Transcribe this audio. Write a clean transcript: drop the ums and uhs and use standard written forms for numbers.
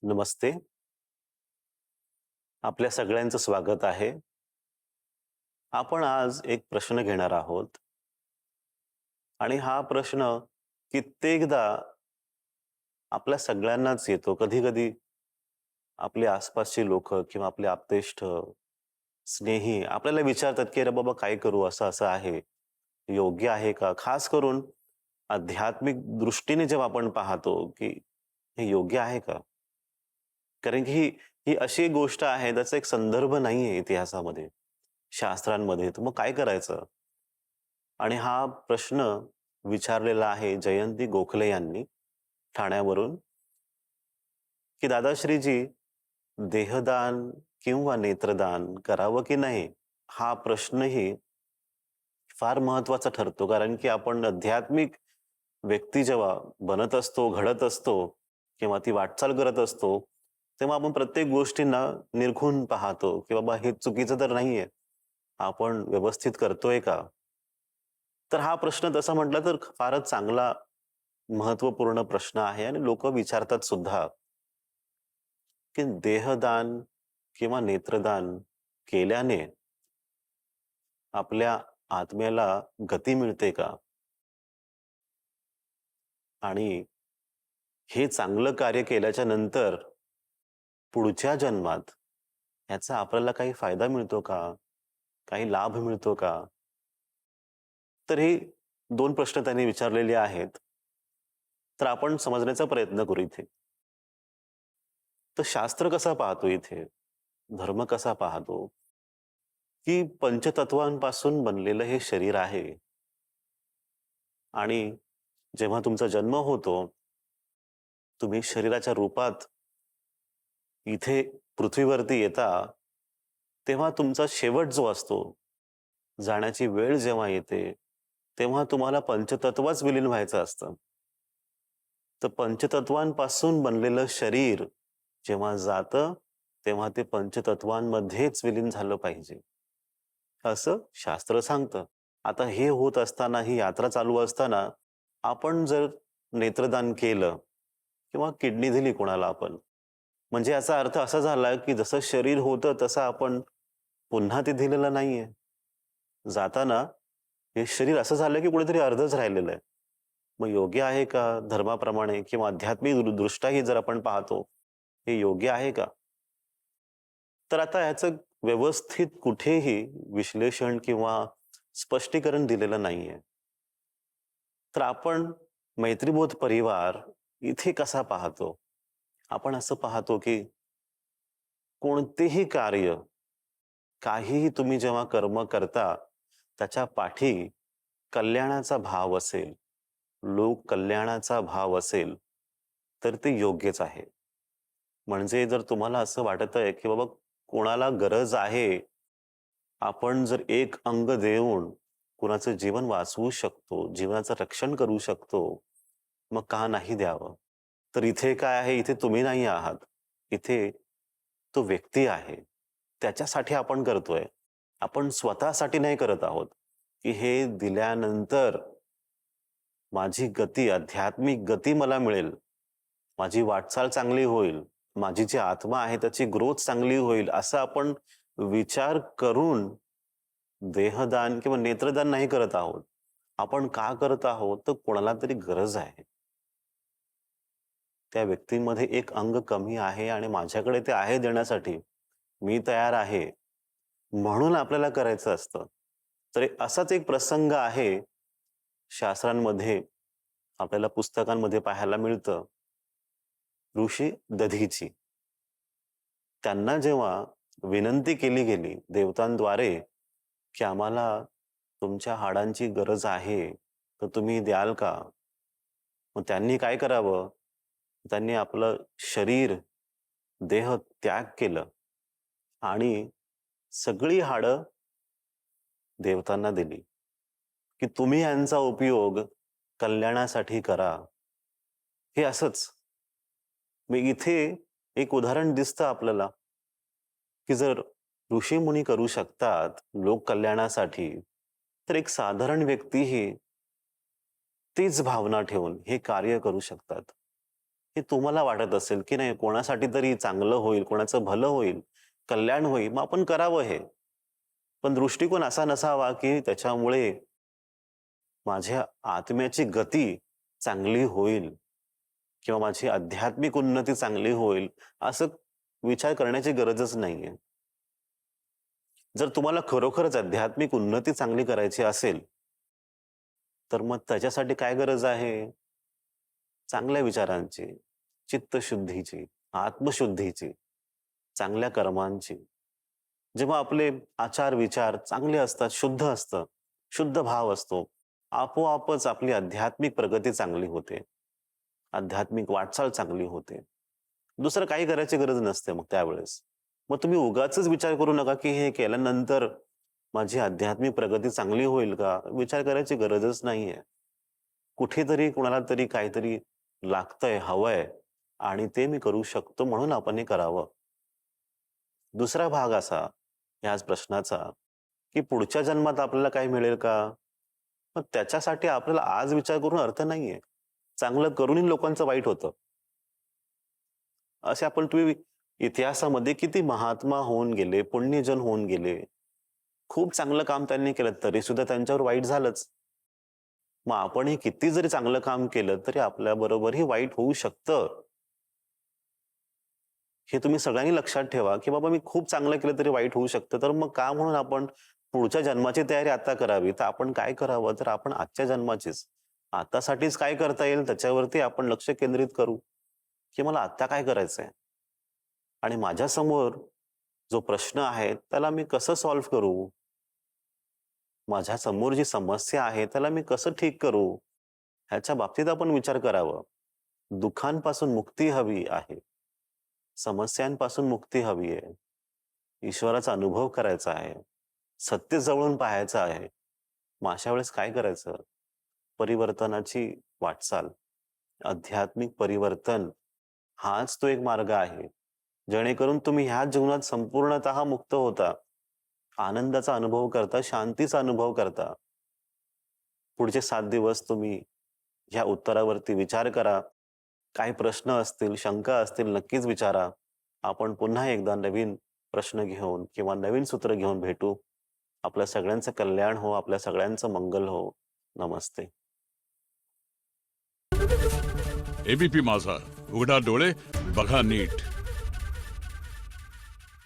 नमस्ते. आपल्या सगळ्यांचं स्वागत आहे. आपण आज एक प्रश्न घेणार आहोत आणि हा प्रश्न कित्येकदा आपल्या सगळ्यांनाच येतो. कधी-कधी आपले आसपासची लोकं किंवा आपले आप्तेष्ट, स्नेही आपल्याला विचारतात, की "अरे बाबा काय करू? असं-असं आहे. योग्य आहे का?" खास करून आध्यात्मिक दृष्टीने जेव्हा आपण पाहतो, की हे योग्य आहे का? कारण की ही अशी एक गोष्ट आहे, त्याचा एक संदर्भ नाहीये इतिहासामध्ये, शास्त्रांमध्ये. तर मग काय करायचं? आणि हा प्रश्न विचारलेला आहे जयंती गोखले यांनी ठाण्यावरून, की "दादाश्रीजी, देहदान किंवा नेत्रदान करावं की नाही?" हा प्रश्नही फार महत्त्वाचा ठरतो. कारण की आपण आध्यात्मिक व्यक्ती जेव्हा बनत असतो, घडत असतो किंवा ती वाटचाल करत असतो, तेव्हा आपण प्रत्येक गोष्टींना निरखून पाहतो, की बाबा हे चुकीचं तर नाहीये. आपण व्यवस्थित करतोय का? तर हा प्रश्न तसा म्हटला तर फारच चांगला, महत्त्वपूर्ण प्रश्न आहे आणि लोकं विचारतात सुद्धा, की देहदान किंवा नेत्रदान केल्याने आपल्या आत्म्याला गती मिळते का? आणि हे चांगलं कार्य केल्याच्या नंतर पुढच्या जन्मात ह्याचा आपल्याला काही फायदा मिळतो का? काही लाभ मिळतो का? तर हे 2 प्रश्न त्यांनी विचारलेले आहेत. तर आपण समजण्याचा प्रयत्न करू इथे. तर शास्त्र कसा पाहतो इथे? धर्म कसा पाहतो? की पंचतत्वांपासून बनलेलं हे शरीर आहे आणि जेव्हा तुमचा जन्म होतो, तुम्ही शरीराच्या रूपात इथे पृथ्वीवरती येता, तेव्हा तुमचा शेवट जो असतो, जाण्याची वेळ जेव्हा येते, तेव्हा तुम्हाला पंचतत्वच विलीन व्हायचं असतं. तर पंचतत्वांपासून बनलेलं शरीर जेव्हा जातं, तेव्हा ते पंचतत्वांमध्येच विलीन झालं पाहिजे, असं शास्त्र सांगतं. आता हे होत असताना, ही यात्रा चालू असताना, आपण जर नेत्रदान केलं किंवा किडनी दिली कोणाला आपण, म्हणजे याचा अर्थ असा झाला, की जसं शरीर होतं तसं आपण पुन्हा ते दिलेलं नाहीये. जाताना हे शरीर असं झालं, की कुठेतरी अर्धच राहिलेलं आहे. मग योग्य आहे का धर्माप्रमाणे किंवा आध्यात्मिक दृष्ट्याही जर आपण पाहतो, हे योग्य आहे का? तर आता ह्याचं व्यवस्थित कुठेही विश्लेषण किंवा स्पष्टीकरण दिलेलं नाहीये. तर आपण मैत्रीबोध परिवार इथे कसा पाहतो? आपण असं पाहतो, की कोणतेही कार्य, काहीही तुम्ही जेव्हा कर्म करता, त्याच्या पाठी कल्याणाचा भाव असेल, लोक कल्याणाचा भाव असेल, तर ते योग्यच आहे. म्हणजे जर तुम्हाला असं वाटतंय, की बाबा कोणाला गरज आहे, आपण जर एक अंग देऊन कुणाचं जीवन वाचवू शकतो, जीवनाचं रक्षण करू शकतो, मग का नाही द्यावं? तर इथे काय आहे, इथे तुम्ही नाही आहात. इथे तो व्यक्ती आहे. त्याच्यासाठी आपण करतोय. आपण स्वतःसाठी नाही करत आहोत, की हे दिल्यानंतर माझी गती, आध्यात्मिक गती मला मिळेल. माझी वाटचाल चांगली होईल. माझी जी आत्मा आहे त्याची ग्रोथ चांगली होईल, असा आपण विचार करून देहदान किंवा नेत्रदान नाही करत आहोत. आपण का करत आहोत? तर कोणाला तरी गरज आहे. त्या व्यक्तीमध्ये एक अंग कमी आहे आणि माझ्याकडे ते आहे देण्यासाठी. मी तयार आहे. म्हणून आपल्याला करायचं असतं. तर असाच एक प्रसंग आहे शास्त्रांमध्ये, आपल्याला पुस्तकांमध्ये पाहायला मिळतं. ऋषी दधीची. त्यांना जेव्हा विनंती केली गेली देवतांद्वारे, की आम्हाला तुमच्या हाडांची गरज आहे, तर तुम्ही द्याल का? मग त्यांनी काय करावं? त्यांनी आपलं शरीर, देह त्याग केलं आणि सगळी हाडं देवतांना दिली, की तुम्ही यांचा उपयोग कल्याणासाठी करा. हे असंच. मग इथे एक उदाहरण दिसतं आपल्याला, की जर ऋषीमुनी करू शकतात लोक कल्याणासाठी, तर एक साधारण व्यक्तीही तीच भावना ठेवून हे कार्य करू शकतात. हे तुम्हाला वाटत असेल की नाही कोणासाठी तरी चांगलं होईल, कोणाचं भलं होईल, कल्याण होईल, मग आपण करावं हे. पण दृष्टिकोन असा नसावा की त्याच्यामुळे माझ्या आत्म्याची गती चांगली होईल किंवा माझी आध्यात्मिक उन्नती चांगली होईल, असं विचार करण्याची गरजच नाहीये. जर तुम्हाला खरोखरच आध्यात्मिक उन्नती चांगली करायची असेल, तर मग त्याच्यासाठी काय गरज आहे? चांगल्या विचारांची, चित्तशुद्धीची, आत्मशुद्धीची, चांगल्या कर्मांची. जेव्हा आपले आचार-विचार चांगले असतात, शुद्ध असतं, शुद्ध भाव असतो, आपोआपच आपली आध्यात्मिक प्रगती चांगली होते. आध्यात्मिक वाटचाल चांगली होते. दुसरं काही करायची गरज नसते मग त्यावेळेस. मग तुम्ही उगाचच विचार करू नका, की हे केल्यानंतर माझी आध्यात्मिक प्रगती चांगली होईल का? विचार करायची गरजच नाहीये. कुठेतरी कुणाला तरी काहीतरी लागतंय, हवंय आणि ते मी करू शकतो म्हणून आपण हे करावं. दुसरा भाग असा ह्याच प्रश्नाचा, की पुढच्या जन्मात आपल्याला काही मिळेल का? मग त्याच्यासाठी आपल्याला आज विचार करून अर्थ नाहीये. चांगलं करूनही लोकांचं वाईट होतं. असे आपण तुम्ही इतिहासामध्ये किती महात्मा होऊन गेले, पुण्यजन होऊन गेले. खूप चांगलं काम त्यांनी केलं तरी सुद्धा त्यांच्यावर वाईट झालंच. मग आपणही किती जरी चांगलं काम केलं तरी आपल्याबरोबरही वाईट होऊ शकतं. हे तुम्ही सगळ्यांनी लक्षात ठेवा, की बाबा मी खूप चांगलं केलं तरी वाईट होऊ शकतं. तर मग का म्हणून आपण पुढच्या जन्माची तयारी आता करावी? तर आपण काय करावं? तर आपण आजच्या जन्माचीच. आतासाठीच काय करता येईल त्याच्यावरती आपण लक्ष केंद्रित करू, की मला आत्ता काय करायचंय? आणि माझ्यासमोर जो प्रश्न आहे त्याला मी कसं सॉल्व्ह करू? माझ्या समोर जी समस्या आहे त्याला मी कसं ठीक करू? ह्याच्या बाबतीत आपण विचार करावं. दुःखांपासून मुक्ती हवी आहे. समस्यांपासून मुक्ती हवी आहे. ईश्वराचा अनुभव करायचा आहे. सत्य जवळून पाहायचं आहे. मग अशा वेळेस काय करायचं? परिवर्तनाची वाटचाल, आध्यात्मिक परिवर्तन हाच तो एक मार्ग आहे. जेणेकरून तुम्ही ह्या जीवनात संपूर्णतः मुक्त होता. आनंदाचा अनुभव करता, शांतीचा अनुभव करता. पुढचे 7 दिवस तुम्ही ह्या उत्तरावरती विचार करा. काही प्रश्न असतील, शंका असतील नक्कीच विचारा. आपण पुन्हा एकदा नवीन प्रश्न घेऊन किंवा नवीन सूत्र घेऊन भेटू. आपल्या सगळ्यांचं कल्याण हो, आपल्या सगळ्यांचं मंगल हो. नमस्ते. एबीपी माझा, उघडा डोळे बघा नीट.